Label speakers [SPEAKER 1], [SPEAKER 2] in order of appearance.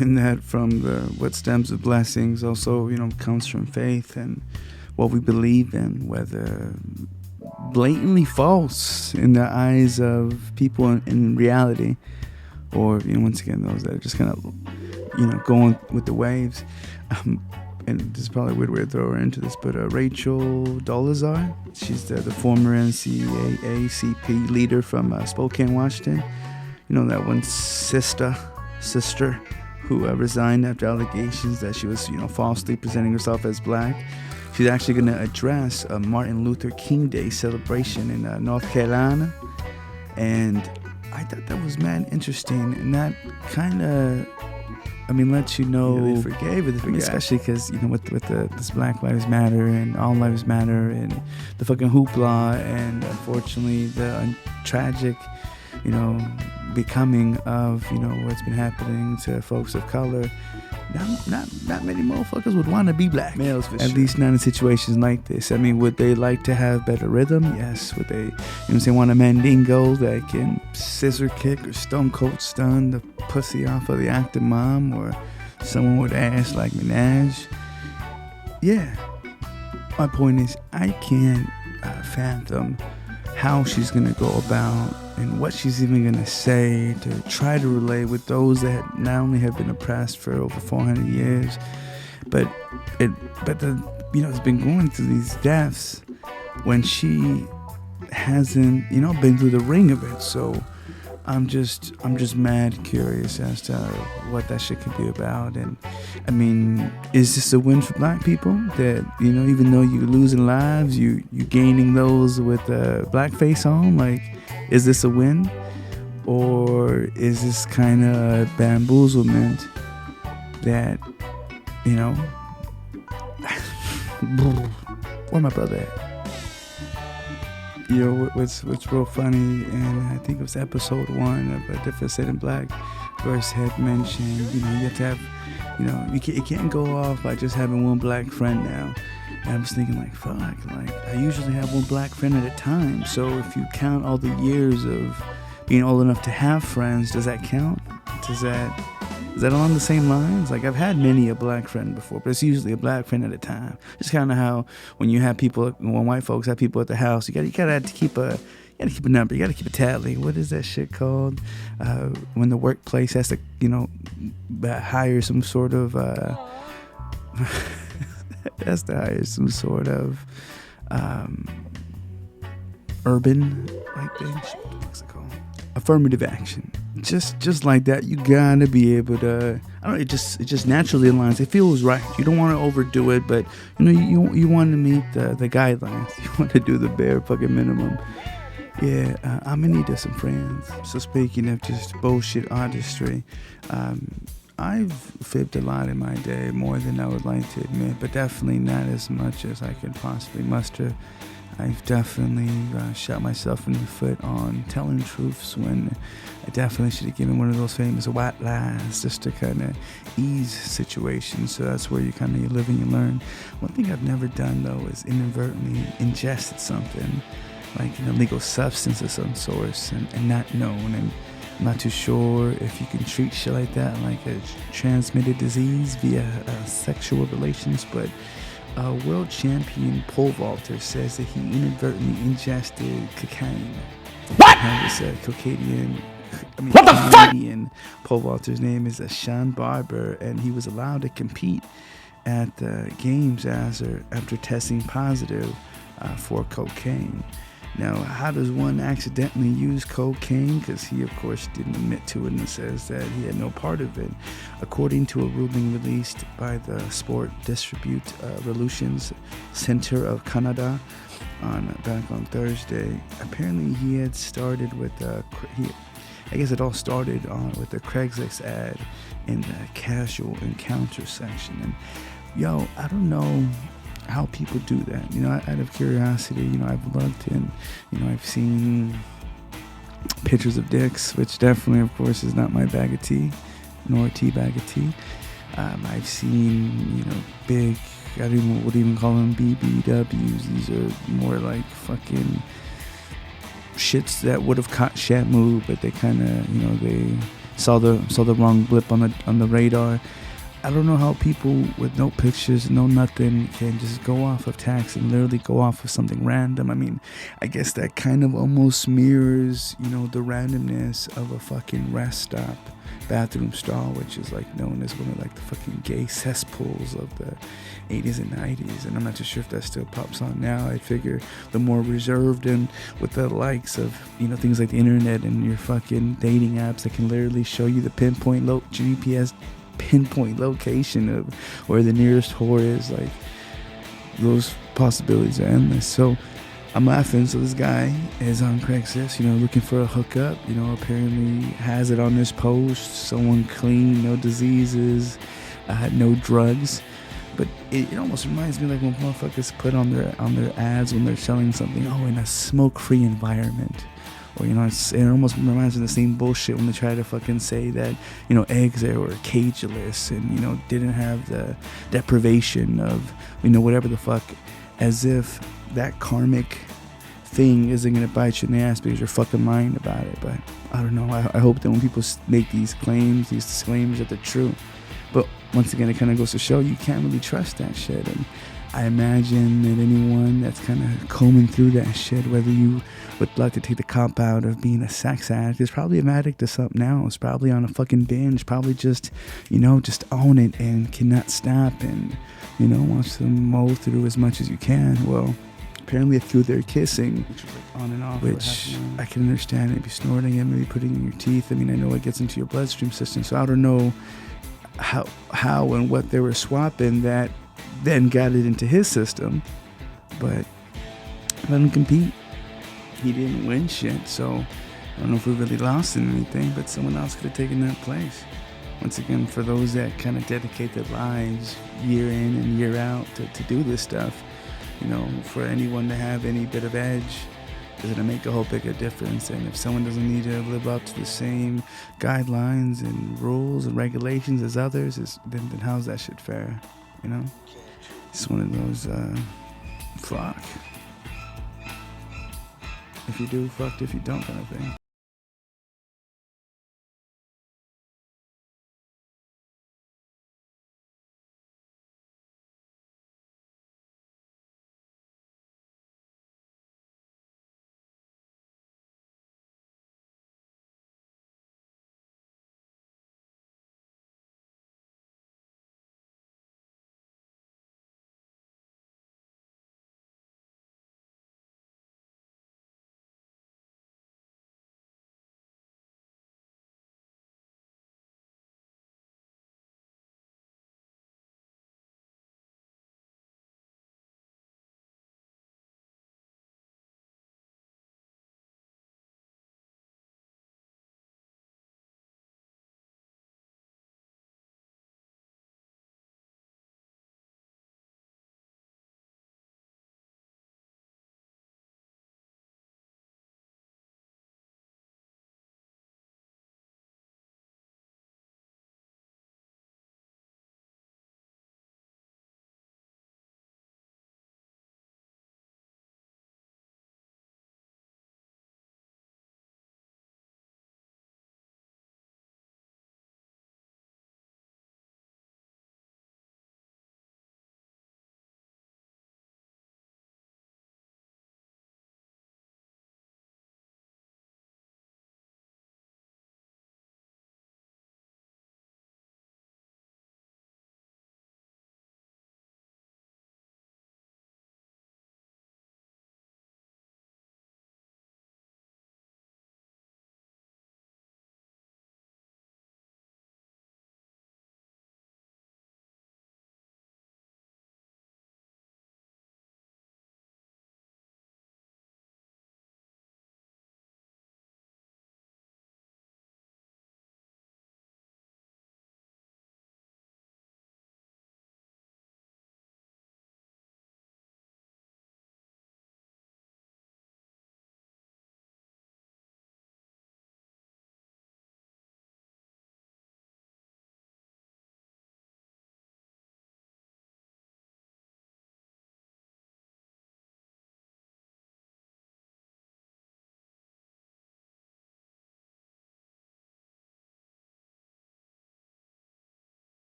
[SPEAKER 1] and that from what stems of blessings also, comes from faith and what we believe in, whether blatantly false in the eyes of people in reality, or once again those that are just kind of going with the waves. And this is probably a weird way to throw her into this, but Rachel Dolazar, she's the former NCAP leader from Spokane, Washington. That one sister who resigned after allegations that she was falsely presenting herself as black. She's actually going to address a Martin Luther King Day celebration in North Carolina, and I thought that was mad interesting, and that kind of, lets you know
[SPEAKER 2] they forgave or they forgot.
[SPEAKER 1] Especially because with this Black Lives Matter and All Lives Matter and the fucking hoopla, and unfortunately the tragic becoming of what's been happening to folks of color. Not many motherfuckers would want to be black.
[SPEAKER 2] Males, for
[SPEAKER 1] at
[SPEAKER 2] sure.
[SPEAKER 1] least not in situations like this. Would they like to have better rhythm? Yes. Would they, want a mandingo that can scissor kick or stone cold stun the pussy off of the active mom, or someone with ass like Minaj? Yeah. My point is, I can't fathom how she's gonna go about and what she's even gonna say to try to relate with those that not only have been oppressed for over 400 years, but it's been going through these deaths when she hasn't been through the ring of it. So I'm just mad curious as to what that shit could be about. And is this a win for black people that even though you're losing lives, you gaining those with blackface on? Like, is this a win, or is this kind of bamboozlement that where my brother at? What's real funny, and I think it was episode 1 of A Different Set in Black, verse had mentioned, you have to have, you can't go off by just having one black friend now. And I was thinking, fuck, I usually have one black friend at a time. So if you count all the years of being old enough to have friends, does that count? Is that along the same lines? I've had many a black friend before, but it's usually a black friend at a time. It's kind of how when white folks have people at the house, you gotta keep a number, you gotta keep a tally. What is that shit called? When the workplace has to, hire some sort of has to hire some sort of urban thing. What's it called? Affirmative action. Just like that, you gotta be able to. I don't know. It just naturally aligns. It feels right. You don't want to overdo it, but you want to meet the guidelines. You want to do the bare fucking minimum. Yeah, I'm in need of some friends. So speaking of just bullshit artistry, I've fibbed a lot in my day, more than I would like to admit, but definitely not as much as I could possibly muster. I've definitely shot myself in the foot on telling truths when I definitely should have given one of those famous white lies just to kind of ease situations. So that's where you live and you learn. One thing I've never done, though, is inadvertently ingested something like an illegal substance of some sort and not known. And I'm not too sure if you can treat shit like that like a transmitted disease via sexual relations, but a world champion pole vaulter says that he inadvertently ingested cocaine.
[SPEAKER 2] What?
[SPEAKER 1] This Canadian pole vaulter's name is Sean Barber, and he was allowed to compete at the games after testing positive for cocaine. Now, how does one accidentally use cocaine? Because he, of course, didn't admit to it and says that he had no part of it. According to a ruling released by the Sport Dispute Resolutions Center of Canada back on Thursday, apparently he had started with I guess it all started with a Craigslist ad in the casual encounter section. And I don't know how people do that. Out of curiosity, I've looked and, I've seen pictures of dicks, which definitely, of course, is not my bag of tea, nor a tea bag of tea. I've seen, big, I wouldn't even call them BBWs. These are more like fucking shits that would have caught Shamu, but they kind of, they saw the wrong blip on the radar. I don't know how people with no pictures, no nothing, can just go off of tax and literally go off of something random. I mean, I guess that kind of almost mirrors, the randomness of a fucking rest stop bathroom stall, which is like known as one of like the fucking gay cesspools of the 80s and 90s. And I'm not too sure if that still pops on now. I figure the more reserved and with the likes of, things like the internet and your fucking dating apps that can literally show you the GPS pinpoint location of where the nearest whore is, like those possibilities are endless. So I'm laughing. So this guy is on Craigslist, looking for a hookup, apparently has it on his post, someone clean, no diseases, no drugs. But it almost reminds me like when motherfuckers put on their ads when they're selling something, in a smoke-free environment. Or, it almost reminds me of the same bullshit when they try to fucking say that, eggs there were cageless and, didn't have the deprivation of, whatever the fuck, as if that karmic thing isn't going to bite you in the ass because you're fucking lying about it. But I don't know. I hope that when people make these claims, these disclaimers, that they're true. But once again, it kind of goes to show you can't really trust that shit. And I imagine that anyone that's kind of combing through that shit, whether you would like to take the cop out of being a sex addict, is probably an addict to something else, probably on a fucking binge, probably just, just own it and cannot stop and, wants to mow through as much as you can. Well, apparently through their kissing, which was like on and off, which I can understand, maybe snorting it, maybe putting it in your teeth. I mean, I know it gets into your bloodstream system, so I don't know how and what they were swapping that then got it into his system, but let him compete. He didn't win shit, so I don't know if we really lost in anything, but someone else could have taken that place. Once again, for those that kind of dedicate their lives year in and year out to do this stuff, for anyone to have any bit of edge is going to make a whole bigger difference. And if someone doesn't need to live up to the same guidelines and rules and regulations as others, then how's that shit fair? It's one of those fuck if you do, fucked if you don't kind of thing.